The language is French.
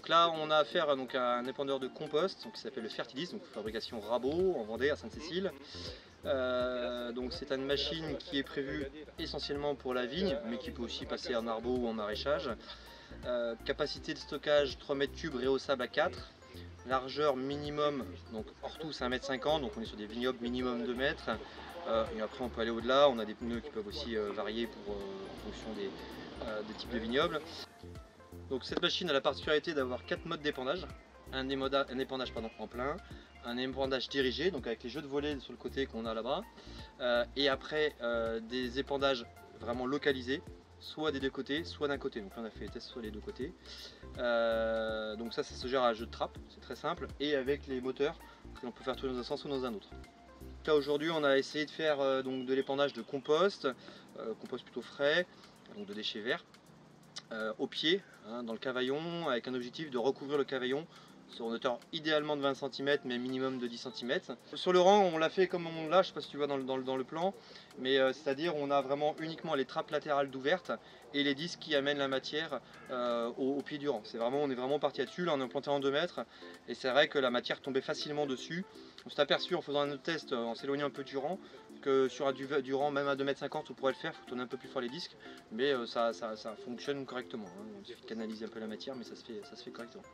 Donc là on a affaire donc, à un épandeur de compost donc, qui s'appelle le Fertilis, donc fabrication Rabot en Vendée à Sainte-Cécile. Donc c'est une machine qui est prévue essentiellement pour la vigne, mais qui peut aussi passer en arbo ou en maraîchage. Capacité de stockage 3 m3 réhaussable à 4. Largeur minimum, donc hors tout c'est 1,50 m, donc on est sur des vignobles minimum 2 mètres. Et après on peut aller au-delà, on a des pneus qui peuvent aussi varier en fonction des types de vignobles. Donc cette machine a la particularité d'avoir 4 modes d'épandage. Un épandage en plein, un épandage dirigé, donc avec les jeux de volets sur le côté qu'on a là-bas, et après des épandages vraiment localisés, soit des deux côtés, soit d'un côté. Donc là on a fait les tests sur les deux côtés. Donc ça se gère à jeu de trappe, c'est très simple, et avec les moteurs que l'on peut faire tourner dans un sens ou dans un autre. Là aujourd'hui on a essayé de faire donc, de l'épandage de compost, compost plutôt frais, donc de déchets verts, au pied, hein, dans le cavaillon, avec un objectif de recouvrir le cavaillon sur une hauteur idéalement de 20 cm mais minimum de 10 cm. Sur le rang on l'a fait comme on l'a, je ne sais pas si tu vois dans le plan, mais c'est-à-dire on a vraiment uniquement les trappes latérales d'ouvertes et les disques qui amènent la matière au pied du rang. On est vraiment parti là-dessus, là on est planté en 2 mètres et c'est vrai que la matière tombait facilement dessus. On s'est aperçu en faisant un autre test, en s'éloignant un peu du rang, que sur du rang même à 2,50 m on pourrait le faire, il faut tourner un peu plus fort les disques, mais ça fonctionne correctement. Hein. Il suffit de canaliser un peu la matière, mais ça se fait correctement.